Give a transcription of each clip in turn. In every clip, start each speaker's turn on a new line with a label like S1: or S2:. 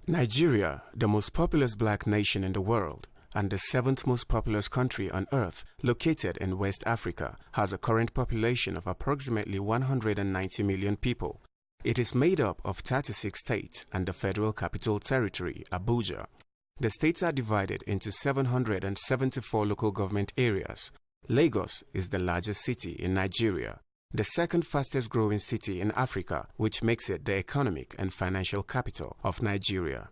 S1: Nigeria, the most populous black nation in the world and the seventh most populous country on earth, located in West Africa, has a current population of approximately 190 million people. It is made up of 36 states and the Federal Capital Territory, Abuja. The states are divided into 774 local government areas. Lagos is the largest city in Nigeria, the second fastest growing city in Africa, which makes it the economic and financial capital of Nigeria.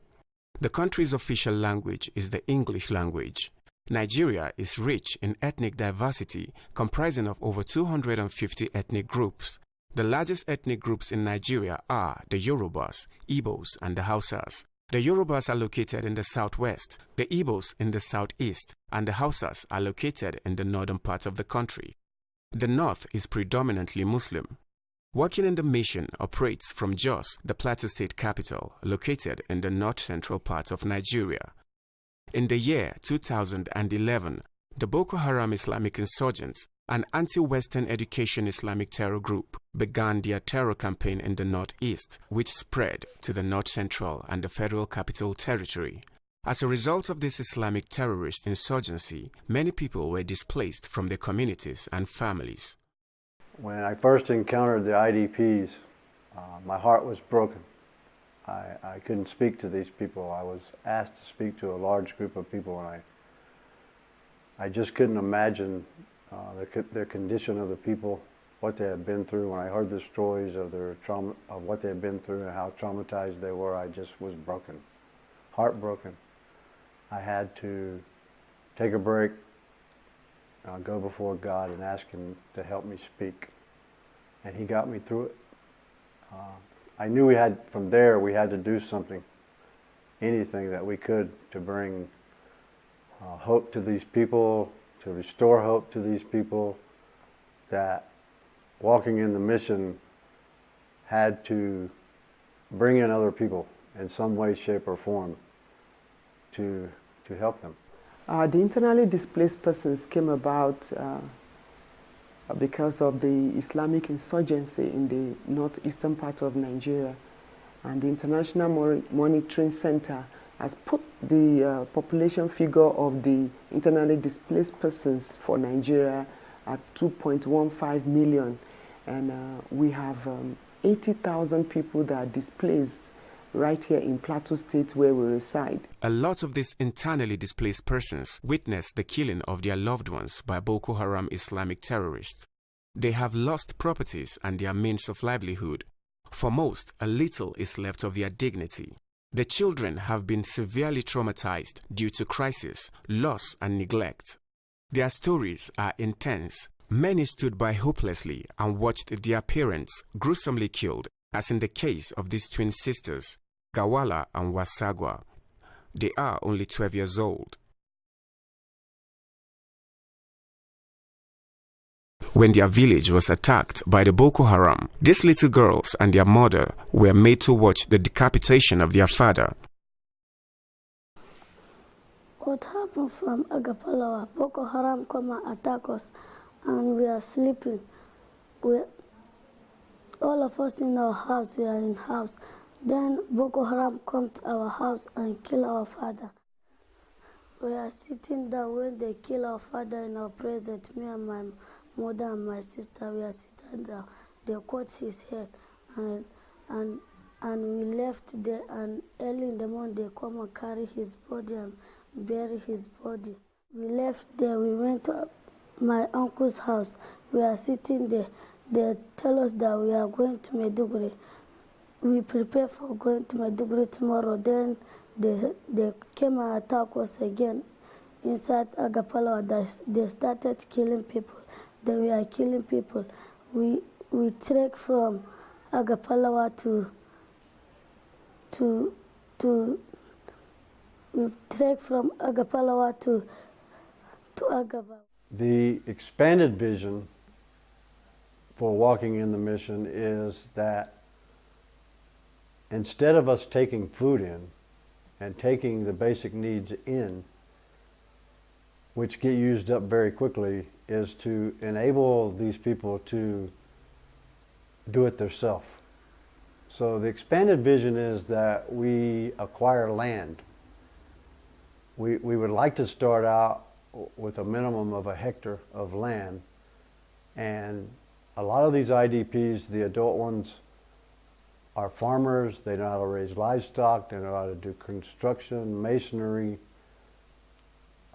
S1: The country's official language is the English language. Nigeria is rich in ethnic diversity, comprising of over 250 ethnic groups. The largest ethnic groups in Nigeria are the Yorubas, Igbos, and the Hausas. The Yorubas are located in the southwest, the Igbos in the southeast, and the Hausas are located in the northern part of the country. The north is predominantly Muslim. Working in the mission operates from Jos, the Plateau State capital, located in the north-central part of Nigeria. In the year 2011, the Boko Haram Islamic insurgents, an anti-Western education Islamic terror group, began their terror campaign in the northeast, which spread to the north-central and the Federal Capital Territory. As a result of this Islamic terrorist insurgency, many people were displaced from their communities and families.
S2: When I first encountered the IDPs, my heart was broken. I couldn't speak to these people. I was asked to speak to a large group of people, and I just couldn't imagine the condition of the people, what they had been through. When I heard the stories of their trauma, of what they had been through and how traumatized they were, I just was broken, heartbroken. I had to take a break, go before God and ask Him to help me speak. And He got me through it. I knew from there we had to do something, anything that we could to bring hope to these people, to restore hope to these people, that walking in the mission had to bring in other people in some way, shape, or form to help them.
S3: The internally displaced persons came about because of the Islamic insurgency in the northeastern part of Nigeria. And the International Monitoring Center has put the population figure of the internally displaced persons for Nigeria at 2.15 million. And we have 80,000 people that are displaced right here in Plateau State where we reside.
S1: A lot of these internally displaced persons witnessed the killing of their loved ones by Boko Haram Islamic terrorists. They have lost properties and their means of livelihood. For most, a little is left of their dignity. The children have been severely traumatized due to crisis, loss, and neglect. Their stories are intense. Many stood by hopelessly and watched their parents gruesomely killed, as in the case of these twin sisters, Gawala and Wasagwa. They are only 12 years old. When their village was attacked by the Boko Haram, these little girls and their mother were made to watch the decapitation of their father.
S4: What happened from Agapalawa? Boko Haram come and attack us, and we are sleeping. All of us in our house, we are in house. Then Boko Haram come to our house and kill our father. We are sitting down when they kill our father in our presence, me and my mother and my sister, we are sitting down. They cut his head and we left there, and early in the morning they come and carry his body and bury his body. We left there, we went to my uncle's house. We are sitting there. They tell us that we are going to Maiduguri. We prepare for going to Maiduguri tomorrow. Then they came and attacked us again inside Agapalawa. They started killing people. They were killing people. We trekked from Agapalawa to Agava.
S2: The expanded vision for walking in the mission is that instead of us taking food in and taking the basic needs in, which get used up very quickly, is to enable these people to do it themselves. So the expanded vision is that we acquire land. We would like to start out with a minimum of a hectare of land, and a lot of these IDPs, the adult ones, are farmers. They know how to raise livestock, they know how to do construction, masonry.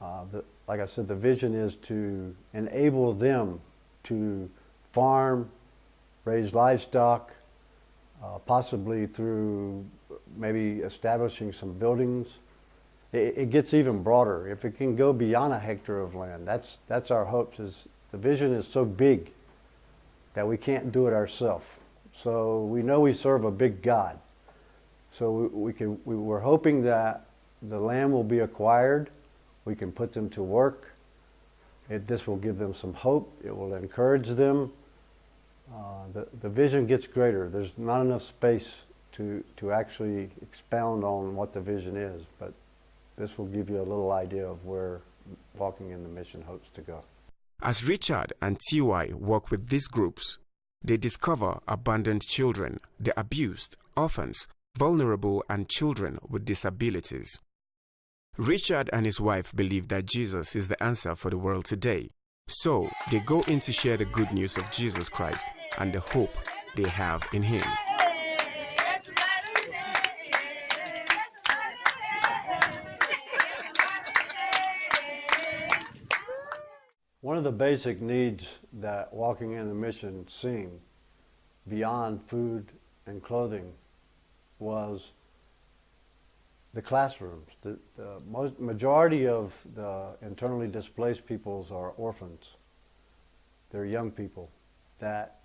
S2: Like I said, the vision is to enable them to farm, raise livestock, possibly through maybe establishing some buildings. It gets even broader. If it can go beyond a hectare of land, that's our hopes. Is the vision is so big that we can't do it ourselves. So we know we serve a big God. So we're hoping that the land will be acquired. We can put them to work. This will give them some hope. It will encourage them. The vision gets greater. There's not enough space to actually expound on what the vision is, but this will give you a little idea of where Walking in the Mission hopes to go.
S1: As Richard and T.Y. work with these groups, they discover abandoned children, the abused, orphans, vulnerable, and children with disabilities. Richard and his wife believe that Jesus is the answer for the world today, so they go in to share the good news of Jesus Christ and the hope they have in Him.
S2: One of the basic needs that Walking in the Mission seen beyond food and clothing was the classrooms. The majority of the internally displaced peoples are orphans. They're young people that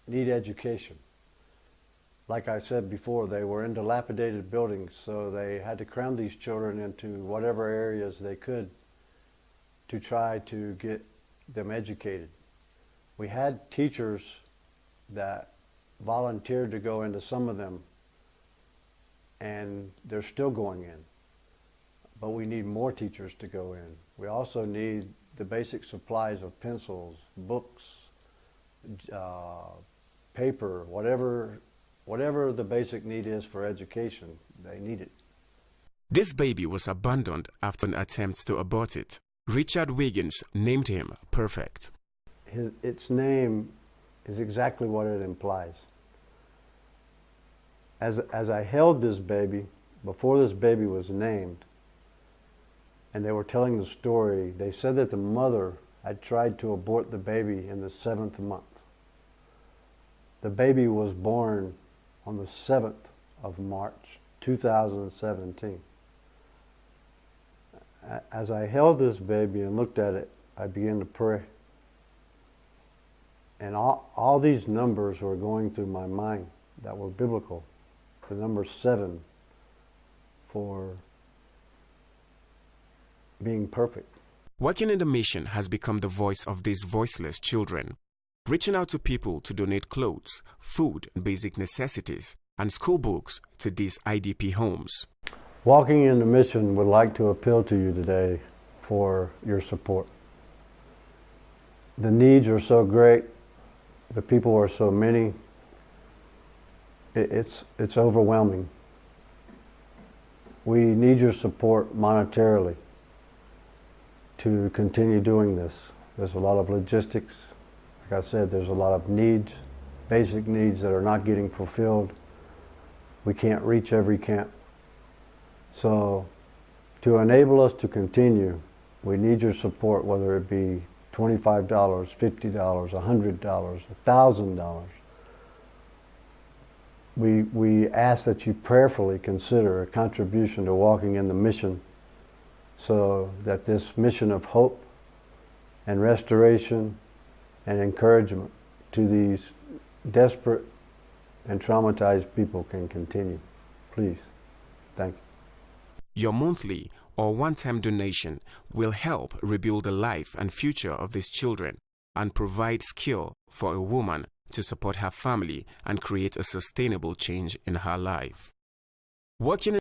S2: need education. Like I said before, they were in dilapidated buildings, so they had to cram these children into whatever areas they could to try to get them educated. We had teachers that volunteered to go into some of them, and they're still going in. But we need more teachers to go in. We also need the basic supplies of pencils, books, paper, whatever the basic need is for education, they need it.
S1: This baby was abandoned after an attempt to abort it. Richard Wiggins named him Perfect.
S2: Its name is exactly what it implies. As I held this baby, before this baby was named, and they were telling the story, they said that the mother had tried to abort the baby in the 7th month. The baby was born on the 7th of March, 2017. As I held this baby and looked at it, I began to pray. And all these numbers were going through my mind that were biblical. The number 7 for being perfect.
S1: Working in the mission has become the voice of these voiceless children, reaching out to people to donate clothes, food, basic necessities, and school books to these IDP homes.
S2: Walking in the Mission would like to appeal to you today for your support. The needs are so great, the people are so many, it's overwhelming. We need your support monetarily to continue doing this. There's a lot of logistics. Like I said, there's a lot of needs, basic needs that are not getting fulfilled. We can't reach every camp. So to enable us to continue, we need your support, whether it be $25, $50, $100, $1,000. We ask that you prayerfully consider a contribution to Walking in the Mission, so that this mission of hope and restoration and encouragement to these desperate and traumatized people can continue. Please. Thank you.
S1: Your monthly or one-time donation will help rebuild the life and future of these children and provide skill for a woman to support her family and create a sustainable change in her life. Working